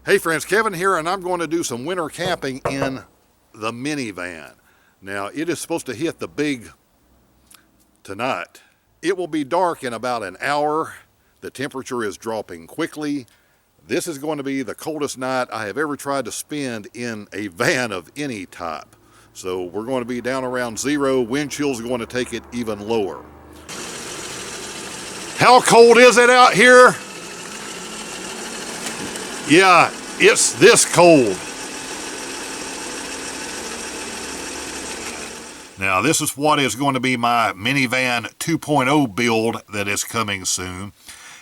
Hey friends, Kevin here, and I'm going to do some winter camping in the minivan. Now, it is supposed to hit the big tonight. It will be dark in about an hour. The temperature is dropping quickly. This is going to be the coldest night I have ever tried to spend in a van of any type. So we're going to be down around zero. Wind chill's going to take it even lower. How cold is it out here? Yeah, it's this cold. Now, this is what is going to be my Minivan 2.0 build that is coming soon.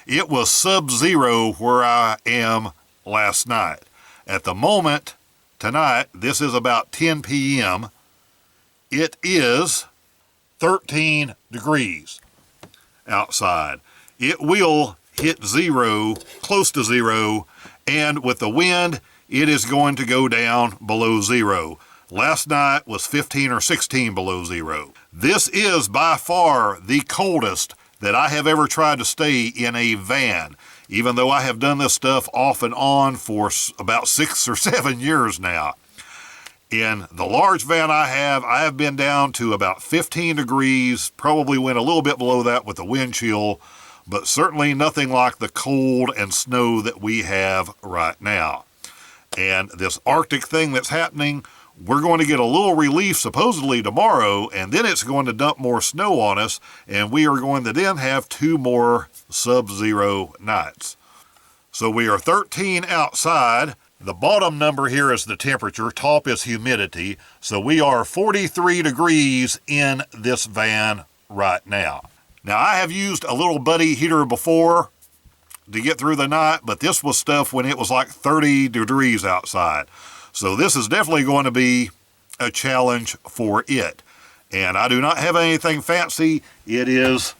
It was sub-zero where I am last night. At the moment, tonight, this is about 10 p.m. It is 13 degrees outside. It will hit zero, close to zero, and with the wind, it is going to go down below zero. Last night was 15 or 16 below zero. This is by far the coldest that I have ever tried to stay in a van, even though I have done this stuff off and on for about 6 or 7 years now. In the large van I have been down to about 15 degrees, probably went a little bit below that with the wind chill, but certainly nothing like the cold and snow that we have right now. And this Arctic thing that's happening, we're going to get a little relief supposedly tomorrow, and then it's going to dump more snow on us, and we are going to then have 2 more sub-zero nights. So we are 13 outside. The bottom number here is the temperature, top is humidity, so we are 43 degrees in this van right now. Now, I have used a little buddy heater before to get through the night, but this was stuff when it was like 30 degrees outside. So this is definitely going to be a challenge for it. And I do not have anything fancy. It is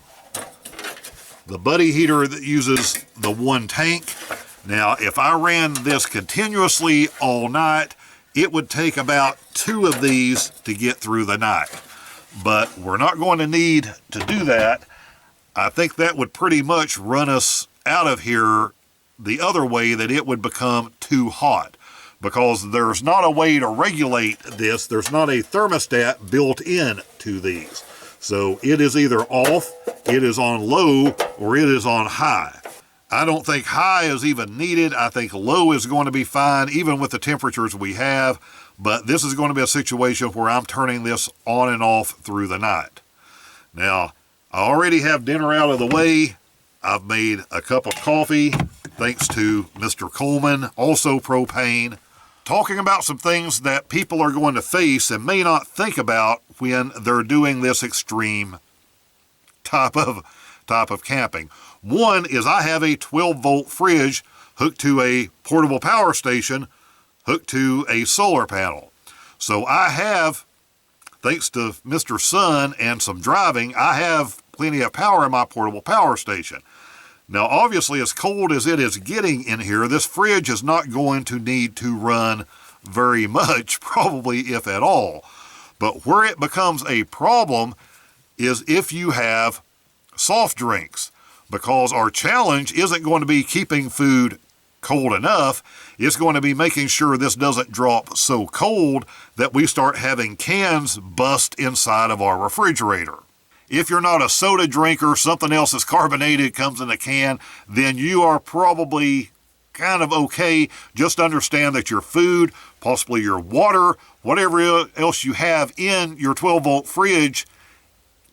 the buddy heater that uses the 1 tank. Now, if I ran this continuously all night, it would take about 2 of these to get through the night. But we're not going to need to do that. I think that would pretty much run us out of here the other way, that it would become too hot, because there's not a way to regulate this. There's not a thermostat built in to these. So it is either off, it is on low, or it is on high. I don't think high is even needed. I think low is going to be fine, even with the temperatures we have. But this is going to be a situation where I'm turning this on and off through the night. Now, I already have dinner out of the way. I've made a cup of coffee, thanks to Mr. Coleman, also propane. Talking about some things that people are going to face and may not think about when they're doing this extreme type of camping. One is I have a 12-volt fridge hooked to a portable power station, hooked to a solar panel. So I have, thanks to Mr. Sun and some driving, I have plenty of power in my portable power station. Now, obviously, as cold as it is getting in here, this fridge is not going to need to run very much, probably if at all. But where it becomes a problem is if you have soft drinks, because our challenge isn't going to be keeping food cold enough. It's going to be making sure this doesn't drop so cold that we start having cans bust inside of our refrigerator. If you're not a soda drinker, something else is carbonated, comes in a can, then you are probably kind of okay. Just understand that your food, possibly your water, whatever else you have in your 12-volt fridge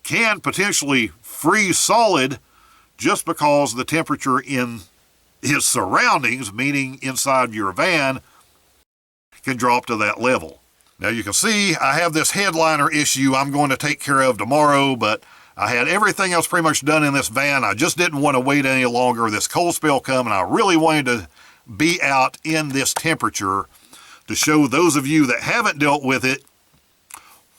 can potentially freeze solid just because the temperature in his surroundings, meaning inside your van, can drop to that level. Now you can see I have this headliner issue I'm going to take care of tomorrow, but I had everything else pretty much done in this van. I just didn't want to wait any longer. This cold spell come, and I really wanted to be out in this temperature to show those of you that haven't dealt with it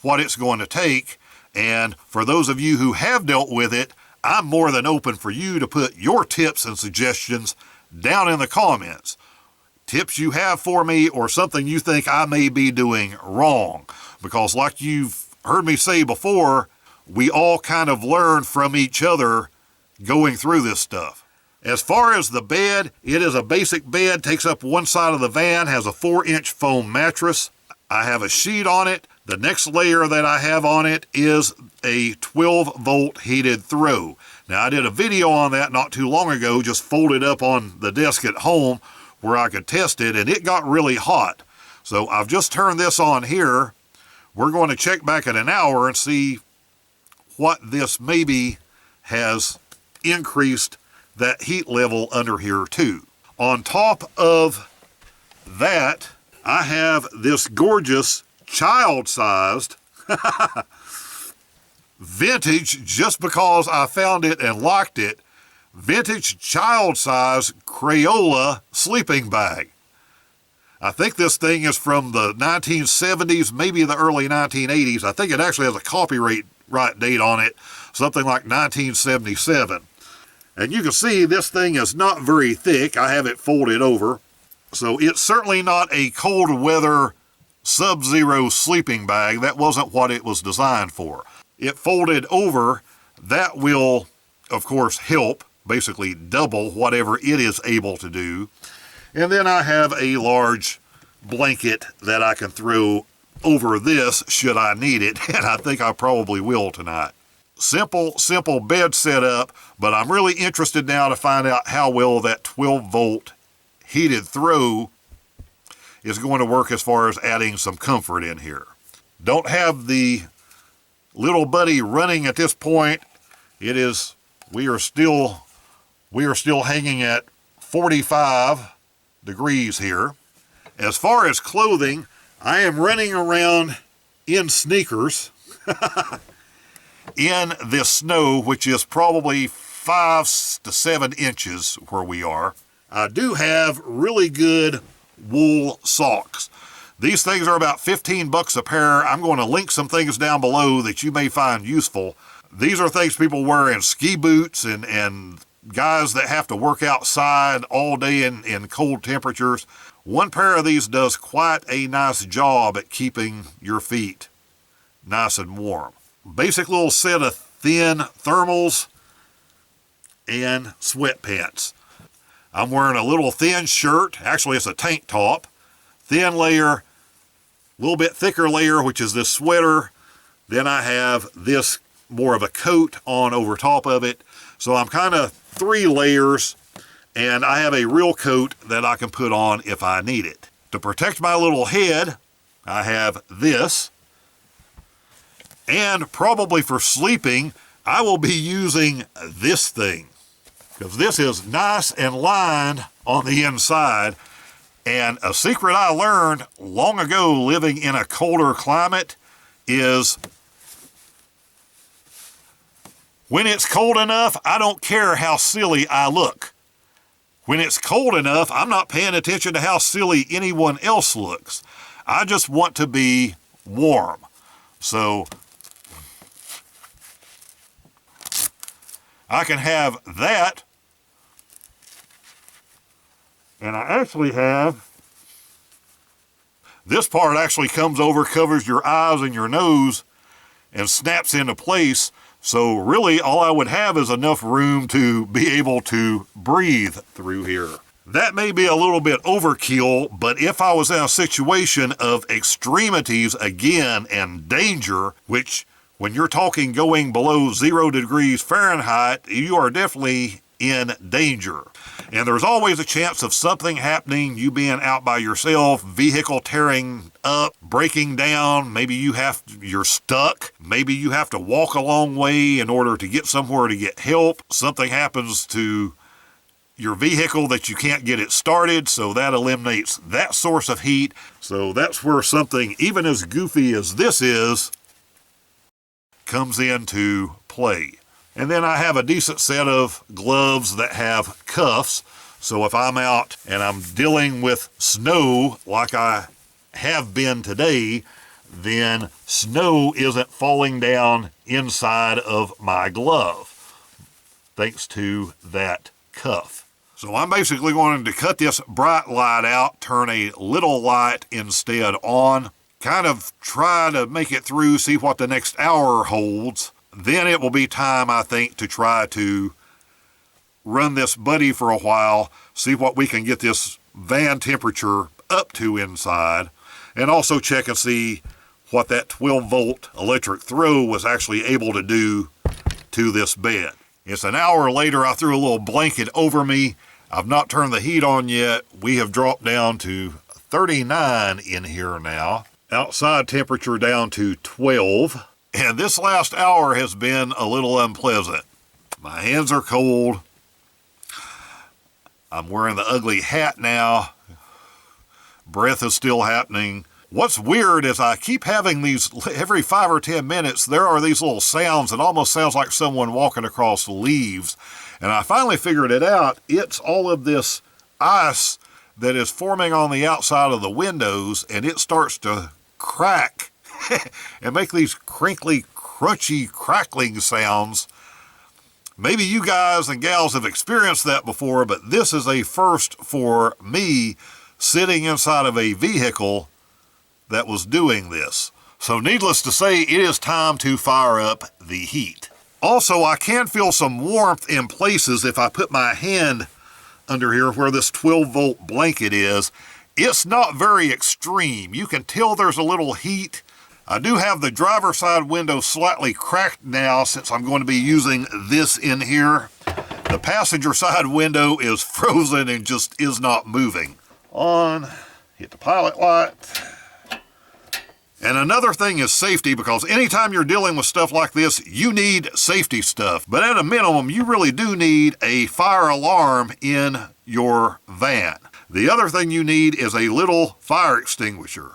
what it's going to take. And for those of you who have dealt with it, I'm more than open for you to put your tips and suggestions down in the comments. Tips you have for me or something you think I may be doing wrong. Because like you've heard me say before, we all kind of learn from each other going through this stuff. As far as the bed, it is a basic bed, takes up one side of the van, has a 4-inch foam mattress. I have a sheet on it. The next layer that I have on it is a 12-volt heated throw. Now, I did a video on that not too long ago, just folded up on the desk at home where I could test it, and it got really hot. So I've just turned this on here. We're going to check back in an hour and see what this maybe has increased that heat level under here too. On top of that, I have this gorgeous child-sized vintage, just because I found it and liked it, vintage child-size Crayola sleeping bag. I think this thing is from the 1970s, maybe the early 1980s. I think it actually has a copyright date on it, something like 1977. And you can see this thing is not very thick. I have it folded over. So it's certainly not a cold weather sub-zero sleeping bag. That wasn't what it was designed for. It folded over, that will, of course, help, basically double whatever it is able to do. And then I have a large blanket that I can throw over this should I need it, and I think I probably will tonight. Simple bed setup, but I'm really interested now to find out how well that 12-volt heated throw is going to work as far as adding some comfort in here. Don't have the little buddy running at this point. We are still hanging at 45 degrees here. As far as clothing, I am running around in sneakers in this snow, which is probably 5 to 7 inches where we are. I do have really good wool socks. These things are about 15 bucks a pair. I'm going to link some things down below that you may find useful. These are things people wear in ski boots and guys that have to work outside all day in cold temperatures. One pair of these does quite a nice job at keeping your feet nice and warm. Basic little set of thin thermals and sweatpants. I'm wearing a little thin shirt. Actually, it's a tank top. Thin layer, a little bit thicker layer, which is this sweater. Then I have this more of a coat on over top of it. So I'm kind of 3 layers, and I have a real coat that I can put on if I need it. To protect my little head, I have this. And probably for sleeping, I will be using this thing, because this is nice and lined on the inside. And a secret I learned long ago living in a colder climate is when it's cold enough, I don't care how silly I look. When it's cold enough, I'm not paying attention to how silly anyone else looks. I just want to be warm. So I can have that. And I actually have, this part actually comes over, covers your eyes and your nose, and snaps into place. So really, all I would have is enough room to be able to breathe through here. That may be a little bit overkill, but if I was in a situation of extremities again and danger, which when you're talking going below 0 degrees Fahrenheit, you are definitely in danger. And there's always a chance of something happening, you being out by yourself, vehicle tearing up, breaking down, maybe you're stuck, maybe you have to walk a long way in order to get somewhere to get help. Something happens to your vehicle that you can't get it started, so that eliminates that source of heat. So that's where something even as goofy as this is comes into play. And then I have a decent set of gloves that have cuffs. So if I'm out and I'm dealing with snow like I have been today, then snow isn't falling down inside of my glove, thanks to that cuff. So I'm basically going to cut this bright light out, turn a little light instead on, kind of try to make it through, see what the next hour holds. Then it will be time, I think, to try to run this buddy for a while, see what we can get this van temperature up to inside, and also check and see what that 12-volt electric throw was actually able to do to this bed. It's an hour later. I threw a little blanket over me. I've not turned the heat on yet. We have dropped down to 39 in here now. Outside temperature down to 12. And this last hour has been a little unpleasant. My hands are cold. I'm wearing the ugly hat now. Breath is still happening. What's weird is I keep having these, every 5 or 10 minutes, there are these little sounds. It almost sounds like someone walking across leaves. And I finally figured it out. It's all of this ice that is forming on the outside of the windows, and it starts to crack and make these crinkly, crunchy, crackling sounds. Maybe you guys and gals have experienced that before, but this is a first for me sitting inside of a vehicle that was doing this. So needless to say, it is time to fire up the heat. Also, I can feel some warmth in places if I put my hand under here where this 12-volt blanket is. It's not very extreme. You can tell there's a little heat. I do have the driver's side window slightly cracked now since I'm going to be using this in here. The passenger side window is frozen and just is not moving. On, hit the pilot light. And another thing is safety, because anytime you're dealing with stuff like this, you need safety stuff. But at a minimum, you really do need a fire alarm in your van. The other thing you need is a little fire extinguisher,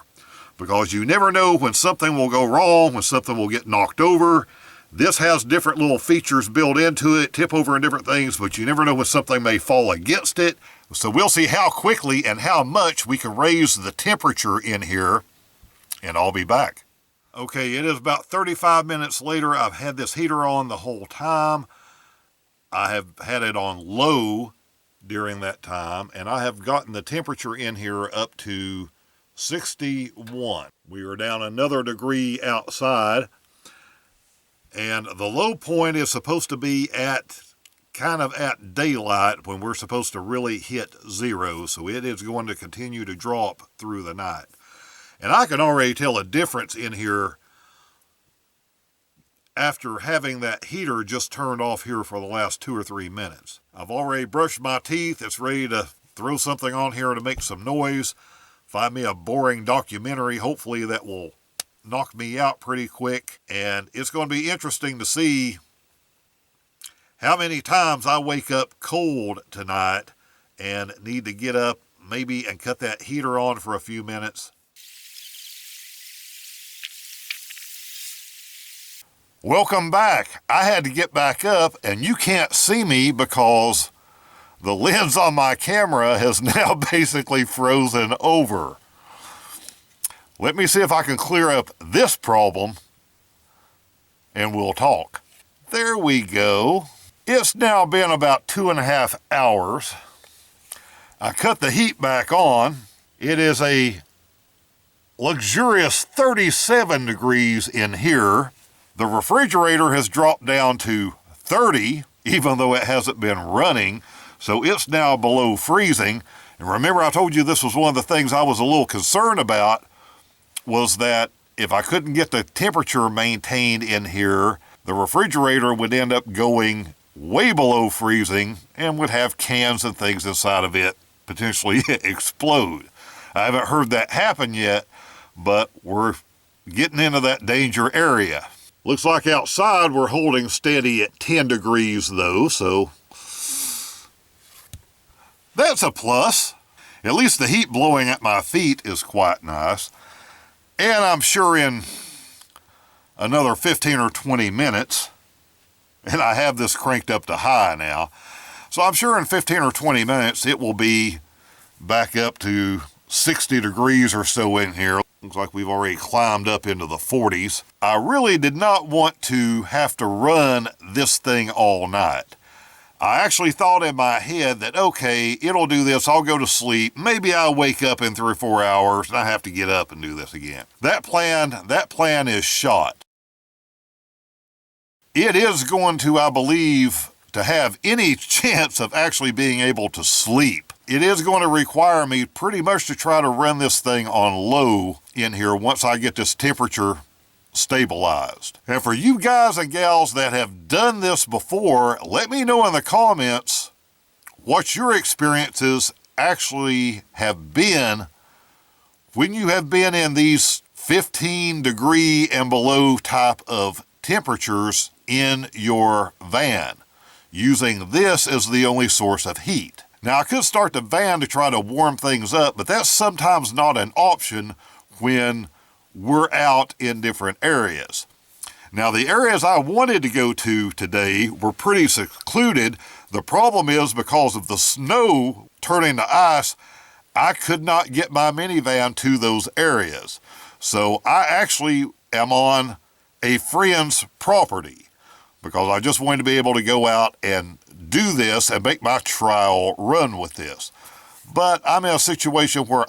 because you never know when something will go wrong, when something will get knocked over. This has different little features built into it, tip over and different things, but you never know when something may fall against it. So we'll see how quickly and how much we can raise the temperature in here, and I'll be back. Okay, it is about 35 minutes later. I've had this heater on the whole time. I have had it on low during that time, and I have gotten the temperature in here up to 61. We are down another degree outside, and the low point is supposed to be at kind of at daylight when we're supposed to really hit zero, so it is going to continue to drop through the night. And I can already tell a difference in here after having that heater just turned off here for the last 2 or 3 minutes. I've already brushed my teeth. It's ready to throw something on here to make some noise. Find me a boring documentary, hopefully, that will knock me out pretty quick. And it's going to be interesting to see how many times I wake up cold tonight and need to get up maybe and cut that heater on for a few minutes. Welcome back. I had to get back up, and you can't see me because the lens on my camera has now basically frozen over. Let me see if I can clear up this problem, and we'll talk. There we go. It's now been about 2.5 hours. I cut the heat back on. It is a luxurious 37 degrees in here. The refrigerator has dropped down to 30, even though it hasn't been running, so it's now below freezing. And remember, I told you this was one of the things I was a little concerned about, was that if I couldn't get the temperature maintained in here, the refrigerator would end up going way below freezing and would have cans and things inside of it potentially explode. I haven't heard that happen yet, but we're getting into that danger area. Looks like outside we're holding steady at 10 degrees though, so that's a plus. At least the heat blowing at my feet is quite nice. And I'm sure in another 15 or 20 minutes, and I have this cranked up to high now, so I'm sure in 15 or 20 minutes it will be back up to 60 degrees or so in here. Looks like we've already climbed up into the 40s. I really did not want to have to run this thing all night. I actually thought in my head that, okay, it'll do this, I'll go to sleep, maybe I'll wake up in 3 or 4 hours and I have to get up and do this again. That plan is shot. It is going to, I believe, to have any chance of actually being able to sleep. It is going to require me pretty much to try to run this thing on low in here once I get this temperature stabilized. And for you guys and gals that have done this before, let me know in the comments what your experiences actually have been when you have been in these 15 degree and below type of temperatures in your van, using this as the only source of heat. Now, I could start the van to try to warm things up, but that's sometimes not an option when we're out in different areas. Now, the areas I wanted to go to today were pretty secluded. The problem is, because of the snow turning to ice, I could not get my minivan to those areas. So I actually am on a friend's property because I just wanted to be able to go out and do this and make my trial run with this. But I'm in a situation where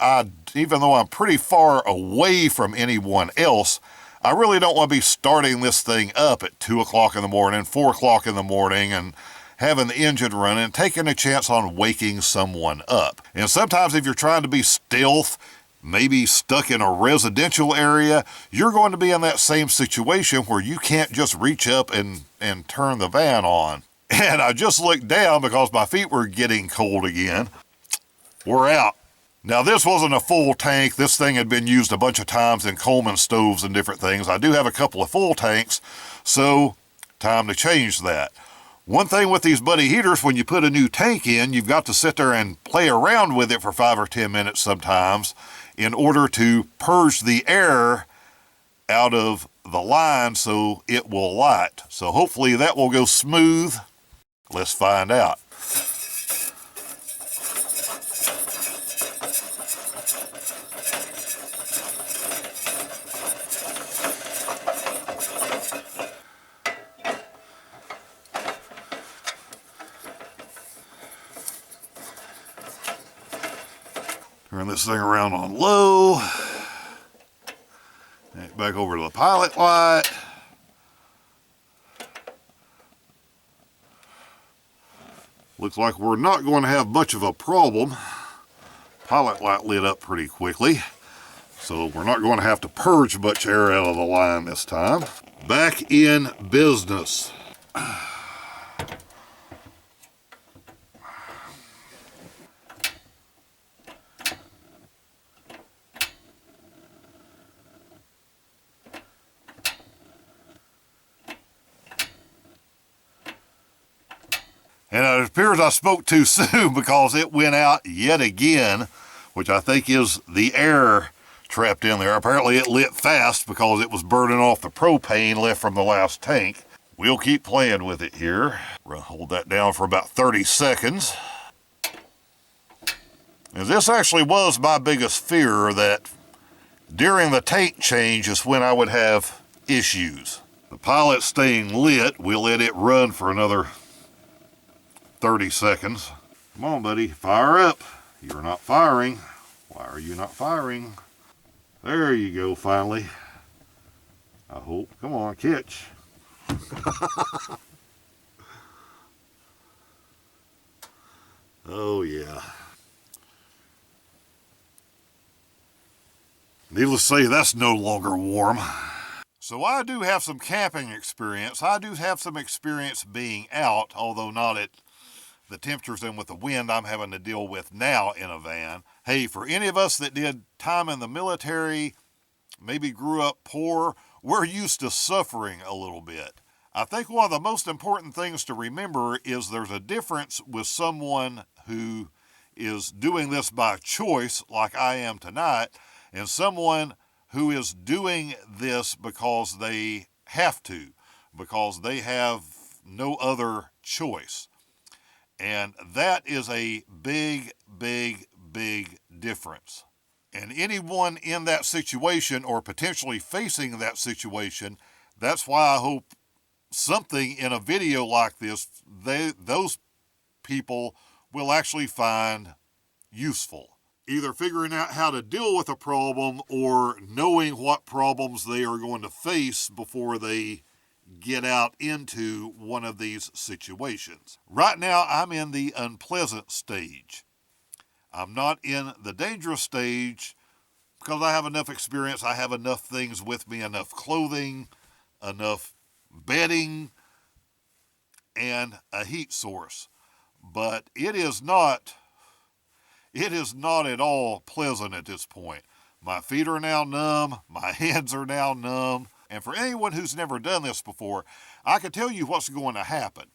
even though I'm pretty far away from anyone else, I really don't want to be starting this thing up at 2 o'clock in the morning, 4 o'clock in the morning, and having the engine running and taking a chance on waking someone up. And sometimes if you're trying to be stealth, maybe stuck in a residential area, you're going to be in that same situation where you can't just reach up and turn the van on. And I just looked down because my feet were getting cold again. We're out. Now, this wasn't a full tank. This thing had been used a bunch of times in Coleman stoves and different things. I do have a couple of full tanks, so time to change that. One thing with these buddy heaters, when you put a new tank in, you've got to sit there and play around with it for 5 or 10 minutes sometimes in order to purge the air out of the line so it will light. So hopefully that will go smooth. Let's find out. Turn this thing around on low. Back over to the pilot light. Looks like we're not going to have much of a problem. Pilot light lit up pretty quickly, so we're not going to have to purge much air out of the line this time. Back in business. And it appears I spoke too soon because it went out yet again, which I think is the air trapped in there. Apparently it lit fast because it was burning off the propane left from the last tank. We'll keep playing with it here. We're going to hold that down for about 30 seconds. And this actually was my biggest fear, that during the tank change is when I would have issues. The pilot's staying lit. We'll let it run for another 30 seconds. Come on, buddy, fire up. You're not firing. Why are you not firing? There you go, finally. I hope. Come on, catch. Oh, yeah. Needless to say, that's no longer warm. So I do have some camping experience. I do have some experience being out, although not at the temperatures and with the wind I'm having to deal with now in a van. Hey, for any of us that did time in the military, maybe grew up poor, we're used to suffering a little bit. I think one of the most important things to remember is there's a difference with someone who is doing this by choice, like I am tonight, and someone who is doing this because they have to, because they have no other choice. And that is a big, big, big difference. And anyone in that situation or potentially facing that situation, that's why I hope something in a video like this, those people will actually find useful. Either figuring out how to deal with a problem or knowing what problems they are going to face before they get out into one of these situations. Right now, I'm in the unpleasant stage. I'm not in the dangerous stage because I have enough experience. I have enough things with me, enough clothing, enough bedding, and a heat source. But it is not at all pleasant at this point. My feet are now numb. My hands are now numb. And for anyone who's never done this before, I can tell you what's going to happen.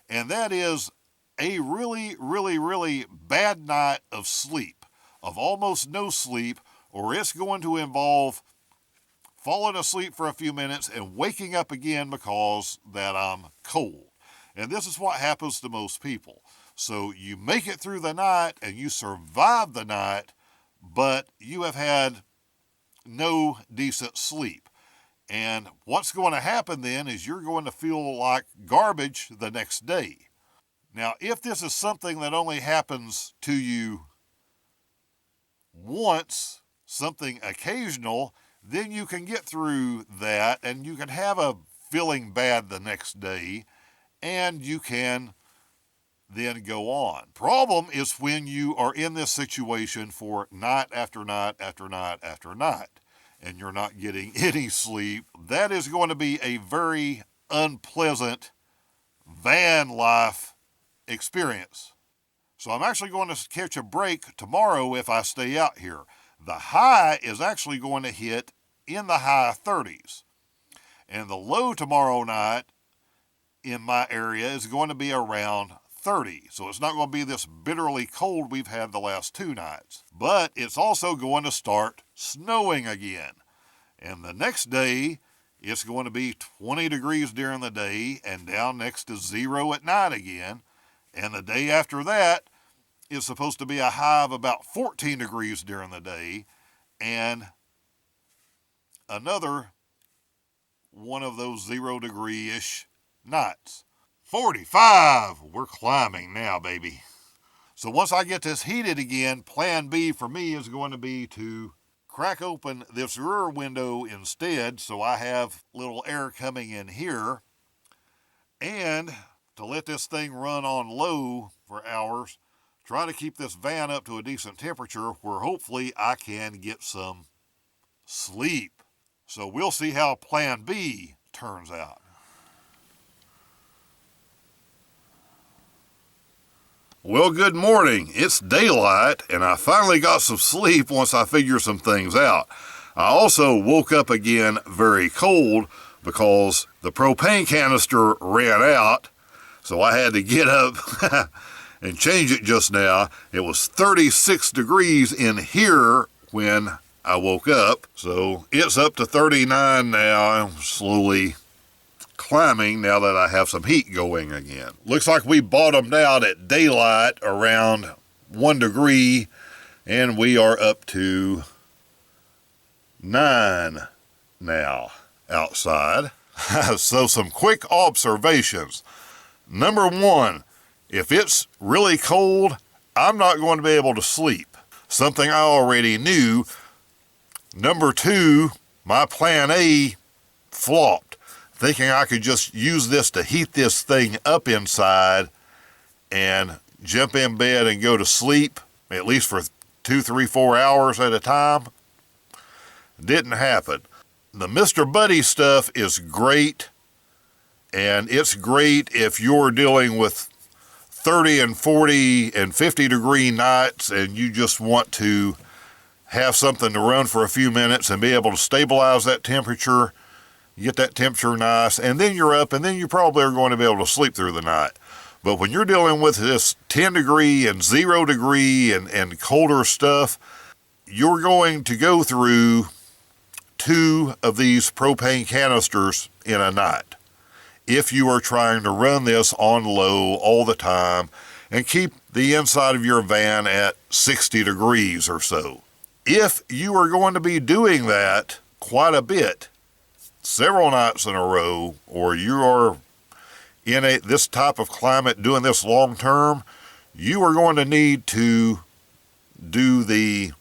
And that is a really, really, really bad night of sleep, of almost no sleep, or it's going to involve falling asleep for a few minutes and waking up again because that I'm cold. And this is what happens to most people. So you make it through the night and you survive the night, but you have had no decent sleep. And what's going to happen then is you're going to feel like garbage the next day. Now, if this is something that only happens to you once, something occasional, then you can get through that and you can have a feeling bad the next day and you can then go on. Problem is when you are in this situation for night after night after night after night and you're not getting any sleep. That is going to be a very unpleasant van life experience. So I'm actually going to catch a break tomorrow if I stay out here. The high is actually going to hit in the high 30s. And the low tomorrow night in my area is going to be around 30. So it's not going to be this bitterly cold we've had the last 2 nights. But it's also going to start snowing again. And the next day, it's going to be 20 degrees during the day and down next to 0 at night again. And the day after that is supposed to be a high of about 14 degrees during the day and another one of those 0 degree-ish nights. 45! We're climbing now, baby. So once I get this heated again, plan B for me is going to be to crack open this rear window instead so I have little air coming in here, and to let this thing run on low for hours, try to keep this van up to a decent temperature where hopefully I can get some sleep. So we'll see how plan B turns out. Well, good morning. It's daylight, and I finally got some sleep once I figured some things out. I also woke up again very cold because the propane canister ran out, so I had to get up and change it just now. It was 36 degrees in here when I woke up, so it's up to 39 now. I'm slowly climbing now that I have some heat going again. Looks like we bottomed out at daylight around 1 degree, and we are up to 9 now outside. So some quick observations. Number 1, if it's really cold, I'm not going to be able to sleep. Something I already knew. Number 2, my plan A flopped, thinking I could just use this to heat this thing up inside and jump in bed and go to sleep, at least for 2, 3, 4 hours at a time. Didn't happen. The Mr. Buddy stuff is great, and it's great if you're dealing with 30 and 40 and 50 degree nights and you just want to have something to run for a few minutes and be able to stabilize that temperature, get that temperature nice, and then you're up, and then you probably are going to be able to sleep through the night. But when you're dealing with this 10 degree and 0 degree and colder stuff, you're going to go through 2 of these propane canisters in a night if you are trying to run this on low all the time and keep the inside of your van at 60 degrees or so. If you are going to be doing that quite a bit, several nights in a row, or you are in this type of climate doing this long term, you are going to need to do the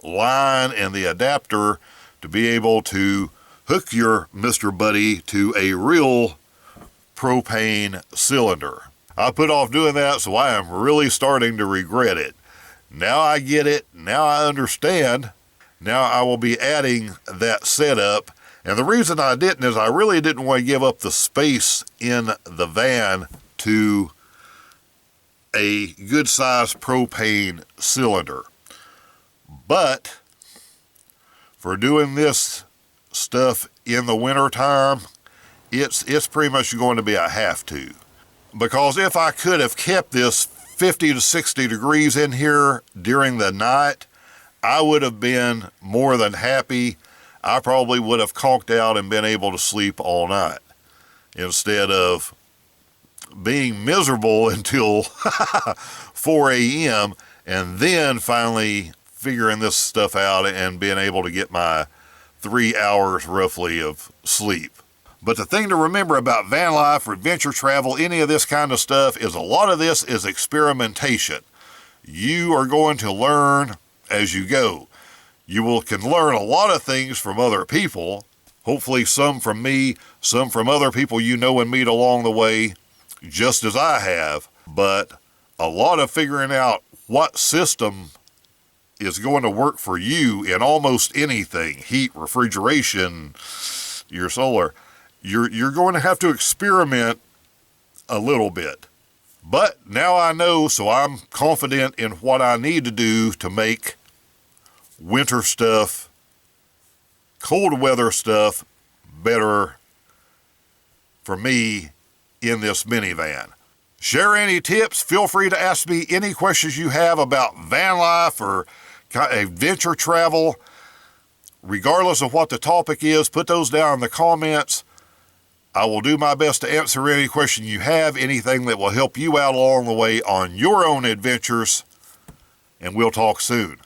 line and the adapter to be able to hook your Mr. Buddy to a real propane cylinder. I put off doing that, so I am really starting to regret it. Now I get it. Now I understand. Now I will be adding that setup. And the reason I didn't is I really didn't want to give up the space in the van to a good-sized propane cylinder. But for doing this stuff in the wintertime, it's pretty much going to be a have to. Because if I could have kept this 50 to 60 degrees in here during the night, I would have been more than happy. I probably would have conked out and been able to sleep all night instead of being miserable until 4 a.m. and then finally figuring this stuff out and being able to get my 3 hours roughly of sleep. But the thing to remember about van life or adventure travel, any of this kind of stuff, is a lot of this is experimentation. You are going to learn as you go. You can learn a lot of things from other people, hopefully some from me, some from other people you know and meet along the way, just as I have. But a lot of figuring out what system is going to work for you in almost anything, heat, refrigeration, your solar, you're going to have to experiment a little bit. But now I know, so I'm confident in what I need to do to make winter stuff, cold weather stuff better for me in this minivan. Share any tips. Feel free to ask me any questions you have about van life or adventure travel. Regardless of what the topic is, put those down in the comments. I will do my best to answer any question you have, anything that will help you out along the way on your own adventures, and we'll talk soon.